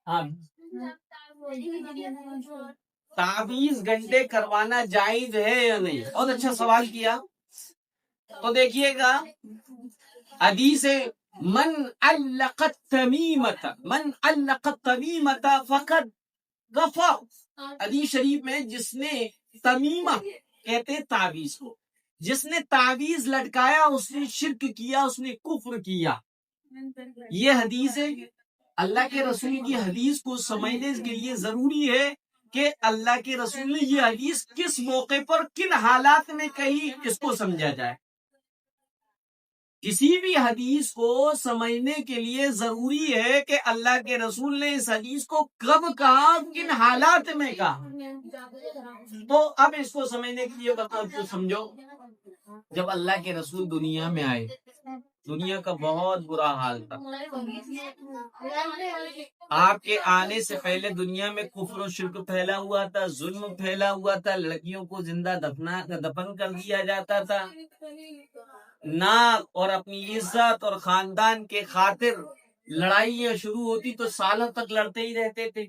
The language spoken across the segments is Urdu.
ہاں، تعویذ گھنٹے کروانا جائز ہے یا نہیں؟ بہت اچھا سوال کیا. تو دیکھیے گا حدیث من علق التمیمۃ فقد غفر. حدیث شریف میں جس نے تمیمہ کہتے تعویذ کو، جس نے تعویذ لٹکایا اس نے شرک کیا، اس نے کفر کیا. یہ حدیث ہے. اللہ کے رسول کی حدیث کو سمجھنے کے لیے ضروری ہے کہ اللہ کے رسول نے یہ حدیث کس موقع پر کن حالات میں کہی، اس کو سمجھا جائے. کسی بھی حدیث کو سمجھنے کے لیے ضروری ہے کہ اللہ کے رسول نے اس حدیث کو کب کہا، کن حالات میں کہا. تو اب اس کو سمجھنے کے لیے بتاؤ تو سمجھو. جب اللہ کے رسول دنیا میں آئے، دنیا کا بہت برا حال تھا. آپ کے آنے سے پہلے دنیا میں کفر و شرک پھیلا ہوا تھا، ظلم پھیلا ہوا تھا، لڑکیوں کو زندہ دفن کر دیا جاتا تھا. ناک اور اپنی عزت اور خاندان کے خاطر لڑائیاں شروع ہوتی تو سالوں تک لڑتے ہی رہتے تھے.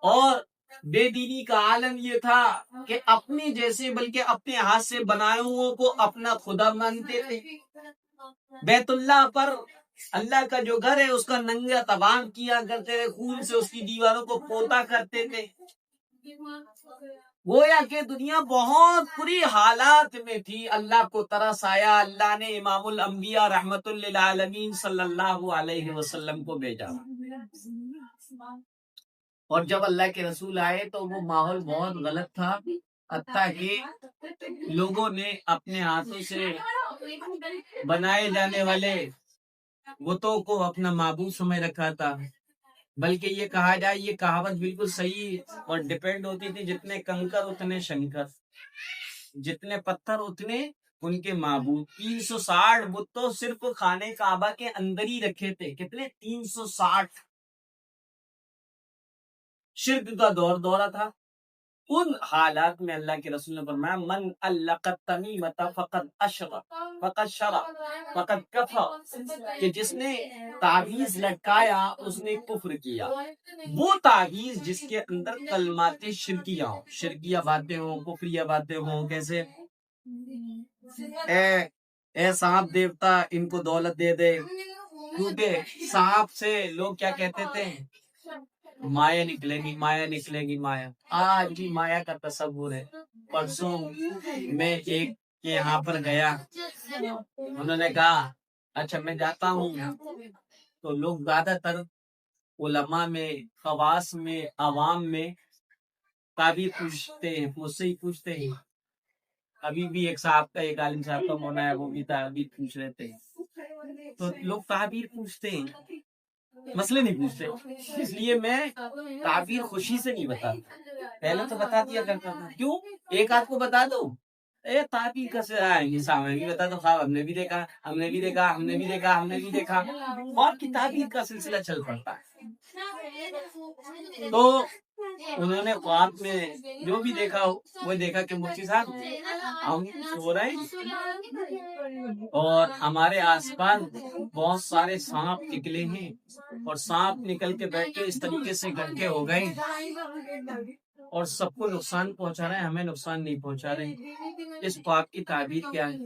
اور بے دینی کا عالم یہ تھا کہ اپنے جیسے بلکہ اپنے ہاتھ سے بنائے ہوئے کو اپنا خدا مانتے تھے. بیت اللہ پر اللہ کا جو گھر ہے اس کا ننگا تباہ کیا کرتے تھے، خون سے اس کی دیواروں کو پوتا کرتے تھے. گویا کہ دنیا بہت بری حالات میں تھی. اللہ کو ترس آیا، اللہ نے امام الانبیاء رحمت للعالمین صلی اللہ علیہ وسلم کو بھیجا. اور جب اللہ کے رسول آئے تو وہ ماحول بہت غلط تھا، حتیٰ کہ لوگوں نے اپنے ہاتھوں سے بنائے جانے والے بتوں کو اپنا معبود سمجھ رکھا تھا. بلکہ یہ کہا جائے، یہ کہاوت بالکل صحیح اور ڈیپینڈ ہوتی تھی، جتنے کنکر اتنے شنکر، جتنے پتھر اتنے ان کے معبود. 360 بت تو صرف خانے کعبہ کے اندر ہی رکھے تھے. کتنے؟ 360. شرک کا دورہ تھا. ان حالات میں اللہ کے رسول نے فرمایا من علق التمیمۃ فقد اشرک فقد شرک فقد کفر، کہ جس نے تعویذ لٹکایا اس نے کفر کیا. وہ تعویذ جس کے اندر کلمات شرکیہ ہوں، شرکیہ باتیں ہوں، کفریہ باتیں ہوں. کیسے اے سانپ دیوتا ان کو دولت دے دے، کیونکہ سانپ سے لوگ کیا کہتے تھے؟ مایا نکلے گی، مایا نکلے گی، مایا. آج بھی مایا کا تصور ہے. پرسوں میں ایک کے یہاں پر گیا، انہوں نے کہا اچھا میں جاتا ہوں، تو لوگ زیادہ تر علماء میں، خواص میں، عوام میں تعبیر پوچھتے ہیں، مجھ سے ہی پوچھتے ہیں. ابھی بھی ایک صاحب کا، ایک عالم صاحب کا مونا ہے، وہ بھی تعبیر پوچھ رہے تھے. تو لوگ تعبیر پوچھتے ہیں، مسئلے نہیں پوچھتے. اس لیے میں تعبیر خوشی سے نہیں بتاتا. پہلے تو بتا دیا کرتا تھا. کیوں؟ ایک آدھ کو بتا دو، تعبیر کا بتا دو، خواب ہم نے بھی دیکھا، ہم نے بھی دیکھا، ہم نے بھی دیکھا، ہم نے بھی دیکھا، اور کی تعبیر کا سلسلہ چل پڑتا ہے. تو انہوں نے خواب میں جو بھی دیکھا وہ دیکھا کہ مفتی صاحب ہم سو رہے ہیں اور ہمارے آس پاس بہت سارے سانپ نکلے ہیں، اور سانپ نکل کے بیٹھ کے اس طریقے سے گٹھے ہو گئے اور سب کو نقصان پہنچا رہے ہیں، ہمیں نقصان نہیں پہنچا رہے. اس خواب کی تعبیر کیا ہے؟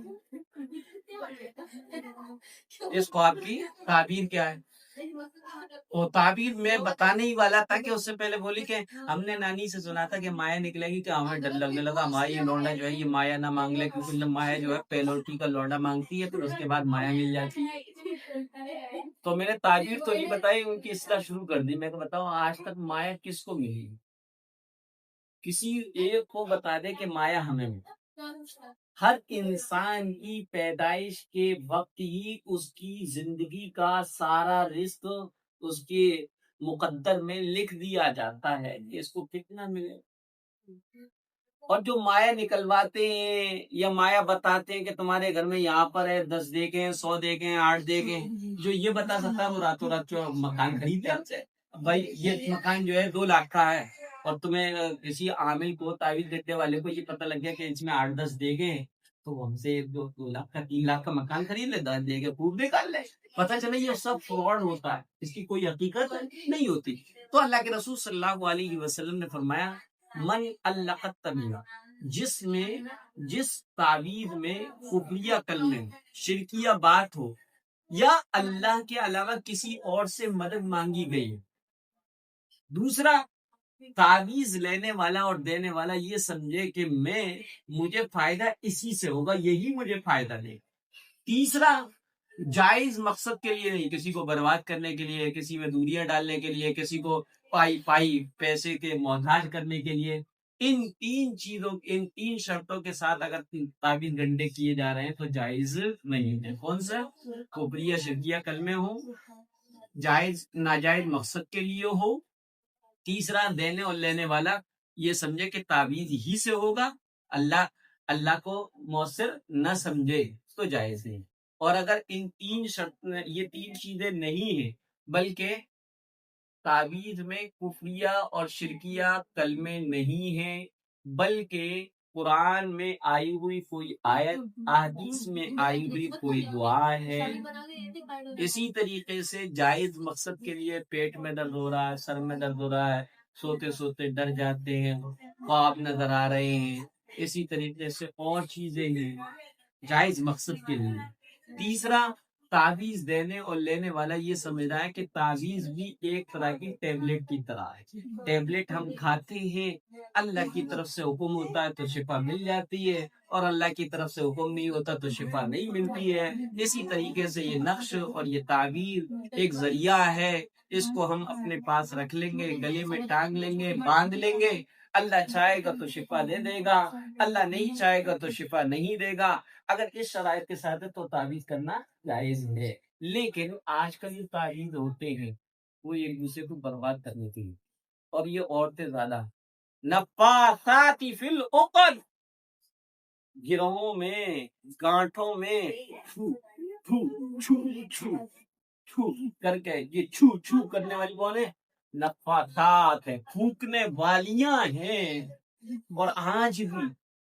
اس خواب کی تعبیر کیا ہے؟ وہ تعبیر میں بتانے ہی والا تھا کہ اس سے پہلے بولی کہ ہم نے نانی سے سنا تھا کہ مایا نکلے گی، کہ ہمیں ڈر لگنے لگا ہماری یہ لونڈا جو ہے یہ مایا نہ مانگ لے، کیونکہ مایا جو ہے پیلوٹی کا لونڈا مانگتی ہے، پھر اس کے بعد مایا مل جاتی ہے. تو میں نے تعبیر تو نہیں بتائی، ان کی اصلاح شروع کر دی. میں کہ بتاؤ آج تک مایا کس کو ملی؟ کسی ایک کو بتا دے کہ مایا ہمیں ملی. ہر انسان کی پیدائش کے وقت ہی اس کی زندگی کا سارا رزق اس کے مقدر میں لکھ دیا جاتا ہے کہ اس کو کتنا ملے. اور جو مایا نکلواتے ہیں یا مایا بتاتے ہیں کہ تمہارے گھر میں یہاں پر ہے 10 دیکھیں، 100 دیکھیں، 8 دیکھیں، جو یہ بتا سکتا ہے وہ راتوں رات جو مکان خرید لے. بھائی یہ مکان جو ہے 2 لاکھ کا ہے، اور تمہیں کسی عامل کو تعویذ دینے والے کو یہ پتہ لگ گیا کہ اس میں 8-10 دیکھیں، تو ہم سے 2 لاکھ کا 3 لاکھ کا مکان خرید لے، 10 دیکھیں خوب نکال لے. پتہ چلا یہ سب فراڈ ہوتا ہے، اس کی کوئی حقیقت نہیں ہوتی. تو اللہ کے رسول صلی اللہ علیہ وسلم نے فرمایا من علق التمیمہ، جس تعویذ میں خفیہ کلمے شرکیہ بات ہو یا اللہ کے علاوہ کسی اور سے مدد مانگی گئی. دوسرا، تعویذ لینے والا اور دینے والا یہ سمجھے کہ مجھے فائدہ اسی سے ہوگا، یہی مجھے فائدہ دے. تیسرا، جائز مقصد کے لیے نہیں، کسی کو برباد کرنے کے لیے، کسی میں دوریاں ڈالنے کے لیے، کسی کو پائی پیسے کے محتاج کرنے کے لیے. ان تین شرطوں کے ساتھ اگر تعویذ گنڈے کیے جا رہے ہیں تو جائز نہیں ہے. کون سا؟ کفریہ شرکیہ کلمے ہو، جائز ناجائز مقصد کے لیے ہو. تیسرا، دینے اور لینے والا یہ سمجھے کہ تعویذ ہی سے ہوگا، اللہ کو مؤثر نہ سمجھے تو جائز نہیں. اور اگر یہ تین چیزیں نہیں ہیں بلکہ تعویذ میں کفریہ اور شرکیہ کلمے نہیں ہیں بلکہ قرآن میں آئی ہوئی کوئی آیت، احادیث میں آئی ہوئی کوئی دعا ہے. اسی طریقے سے جائز مقصد کے لیے پیٹ میں درد ہو رہا ہے، سر میں درد ہو رہا ہے، سوتے سوتے ڈر جاتے ہیں، خواب نظر آ رہے ہیں، اسی طریقے سے اور چیزیں ہیں جائز مقصد کے لیے. تیسرا، تعویذ دینے اور لینے والا یہ سمجھ رہا ہے کہ تعویذ بھی ایک طرح کی ٹیبلٹ کی طرح ہے. ٹیبلٹ ہم کھاتے ہیں، اللہ کی طرف سے حکم ہوتا ہے تو شفا مل جاتی ہے، اور اللہ کی طرف سے حکم نہیں ہوتا تو شفا نہیں ملتی ہے. اسی طریقے سے یہ نقش اور یہ تعویذ ایک ذریعہ ہے، اس کو ہم اپنے پاس رکھ لیں گے، گلے میں ٹانگ لیں گے، باندھ لیں گے. اللہ چاہے گا تو شفا دے دے گا، اللہ نہیں چاہے گا تو شفا نہیں دے گا. اگر اس شرائط کے ساتھ ہے تو تعویذ کرنا جائز ہے. لیکن آج کل یہ تعویذ ہوتے ہیں وہ ایک دوسرے کو برباد کرنے کے لیے، اور یہ عورتیں زیادہ نفاثات فی العقد، گروہوں میں، گانٹھوں میں چھو چھو چھو چھو چھو کر کے، یہ چھو چھو کرنے والی کون ہے؟ نفاثات ہے، پھونکنے والیاں ہیں. اور آج بھی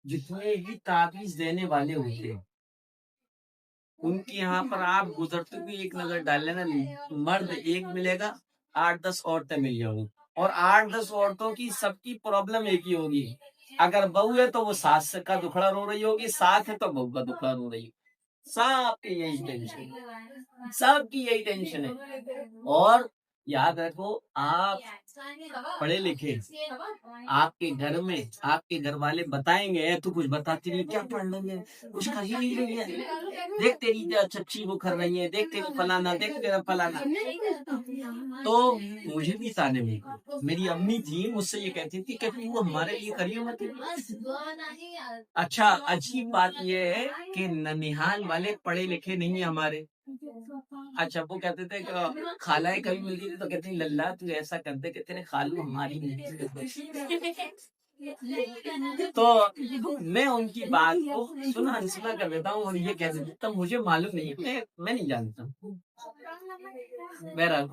جتنے بھی تعویذ دینے والے ہوتے ہیں ان کے یہاں پر آپ گزرتے بھی ایک نظر ڈال لینا، مرد ایک ملے گا، 8-10 عورتیں مل جائیں گی، اور 8-10 عورتوں کی سب کی پرابلم ایک ہی ہوگی. اگر بہو ہے تو وہ ساس کا دکھڑا رو رہی ہوگی، ساس ہے تو بہو کا دکھڑا رو رہی ہوگی. سب کی یہی ٹینشن ہے، سب کی یہی ٹینشن ہے. اور یاد رکھو، آپ پڑھے لکھے، آپ کے گھر میں آپ کے گھر والے بتائیں گے تو کچھ بتاتی نہیں، کیا پڑھ رہی ہے، کچھ کر ہی نہیں رہی ہے، دیکھ تیری چچی وہ کر رہی ہے، دیکھ تیری فلانا، دیکھ تیرا فلانا. تو مجھے بھی تانے میں میری امی تھی، مجھ سے یہ کہتی تھی کہ وہ ہمارے لیے کریے مت. اچھا، عجیب بات یہ ہے کہ ننیحال والے پڑھے لکھے نہیں ہیں ہمارے. اچھا، وہ کہتے تھے کہ خالائیں کبھی ملتی تھی تو کہتے ہیں للہ تو ایسا کرتے کہ تیرے خالو ہماری ملتی. تو میں ان کی بات کو سنا کر دیتا ہوں اور یہ کہہ دیتا ہوں مجھے معلوم نہیں، میں نہیں جانتا. بہرحال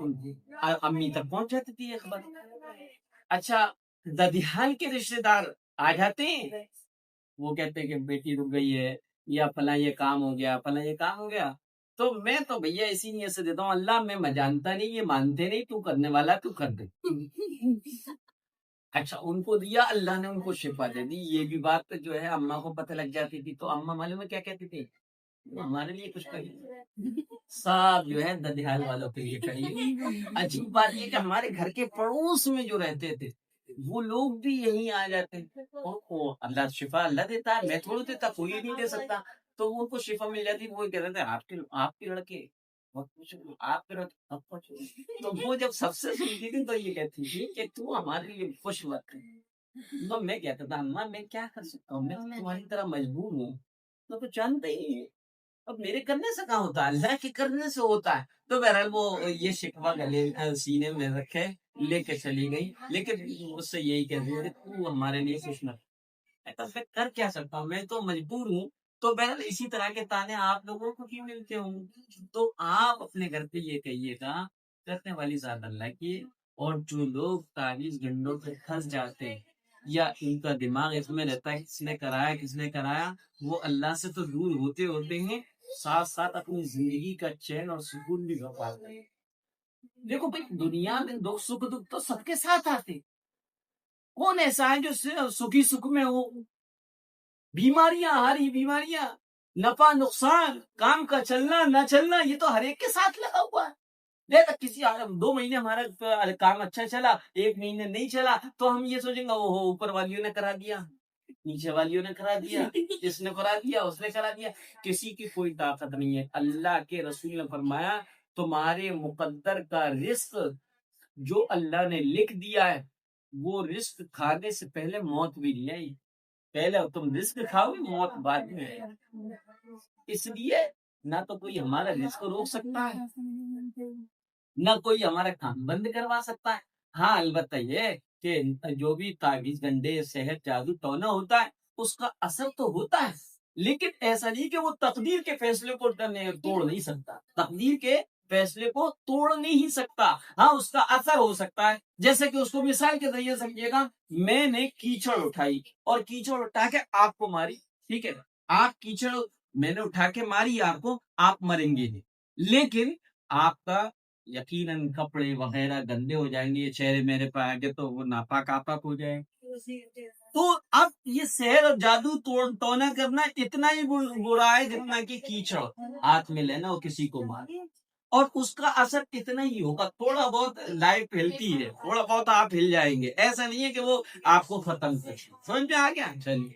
امی تک پہنچ جاتی تھی یہ خبر. اچھا، ددیال کے رشتے دار آ جاتے ہیں، وہ کہتے ہیں کہ بیٹی رک گئی ہے، یا فلاں یہ کام ہو گیا، فلاں یہ کام ہو گیا. تو میں تو بھیا اسی نیت سے دیتا ہوں، اللہ میں جانتا نہیں، یہ مانتے نہیں، تو کرنے والا تو کر دے. اچھا، ان کو دیا، اللہ نے ان کو شفا دے دی. یہ بھی بات جو ہے اماں کو پتہ لگ جاتی تھی تو اماں معلوم ہے کیا کہتی تھی، ہمارے لیے کچھ کریے. سب جو ہے ددیال والوں کے لیے کریے. عجیب بات یہ کہ ہمارے گھر کے پڑوس میں جو رہتے تھے وہ لوگ بھی یہیں آ جاتے. اللہ شفا اللہ دیتا ہے، میں تھوڑا دیتا، کوئی نہیں دے سکتا. تو ان کو شفا مل جاتی. وہ کہتے تھے آپ کے لڑکے آپ کے لڑکے. تو وہ جب سب سے سنتی تھی تو یہ کہتی تھی کہ تو ہمارے لیے خوش وقت ہے. تو میں کہتا تھا اماں میں کیا کر سکتا ہوں، میں تمہاری طرح مجبور ہوں. تو جانتے ہی اب میرے کرنے سے کہاں ہوتا ہے، اللہ کے کرنے سے ہوتا ہے. تو بہرحال وہ یہ شکوہ گلے سینے میں رکھے لے کے چلی گئی. لیکن اس سے یہی کہہ رہی ہے تو ہمارے لیے کچھ نہ کر کیا سکتا ہوں، میں تو مجبور ہوں. تو بہرحال اسی طرح کے تانے آپ لوگوں کو کیوں ملتے ہوں. تو آپ اپنے گھر پہ یہ کہیے گا کرنے والی ذات اللہ کی. اور جو لوگ تعویذ گنڈوں پہ پھنس جاتے ہیں یا ان کا دماغ اس میں رہتا ہے کس نے کرایا، وہ اللہ سے تو دور ہوتے ہیں ساتھ ساتھ اپنی زندگی کا چین اور سکون بھی کر پاتے ہیں۔ دیکھو بھائی، دنیا میں دکھ سکھ تو سب کے ساتھ آتے، کون ایسا ہے جو سکھی سکھ میں ہو؟ بیماریاں، ہاری بیماریاں، نفع نقصان، کام کا چلنا نہ چلنا، یہ تو ہر ایک کے ساتھ لگا ہوا ہے۔ کسی 2 مہینے ہمارا کام اچھا چلا، 1 مہینے نہیں چلا، تو ہم یہ سوچیں گے اوپر والیوں نے کرا دیا، نیچے والیوں نے کرا دیا، اس نے کرا دیا، اس نے کرا دیا۔ کسی کی کوئی طاقت نہیں ہے۔ اللہ کے رسول نے فرمایا تمہارے مقدر کا رزق جو اللہ نے لکھ دیا ہے، وہ رزق کھانے سے پہلے موت بھی نہیں آئی، پہلے تم رزق کھاؤ گے، موت بعد میں آئے۔ اس لیے نہ تو کوئی ہمارا رزق روک سکتا ہے، نہ کوئی ہمارا کام بند کروا سکتا ہے۔ ہاں البتہ یہ کہ جو بھی تعویذ گنڈے سحر جادو ٹونا ہوتا ہے، اس کا اثر تو ہوتا ہے، لیکن ایسا نہیں کہ وہ تقدیر کے فیصلے کو توڑ نہیں سکتا، تقدیر کے فیصلے کو توڑ نہیں سکتا۔ ہاں اس کا اثر ہو سکتا ہے، جیسے کہ اس کو مثال کے ذریعے سمجھیے گا، میں نے کیچڑ اٹھائی اور کیچڑ اٹھا کے آپ کو ماری، ٹھیک ہے، آپ کیچڑ میں نے اٹھا کے ماری آپ کو، آپ مریں گے، لیکن آپ کا یقیناً کپڑے وغیرہ گندے ہو جائیں گے، چہرے میرے پہ آگے تو وہ ناپاک آپاک ہو جائے۔ تو اب یہ سحر اور جادو ٹونا کرنا اتنا ہی برا ہے جتنا کہ کیچڑ ہاتھ میں لینا اور کسی کو مارے، اور اس کا اثر اتنا ہی ہوگا، تھوڑا بہت لائف ہلتی ہے، تھوڑا بہت آپ ہل جائیں گے، ایسا نہیں ہے کہ وہ آپ کو ختم کر۔ سمجھ میں آ گیا؟ چلیے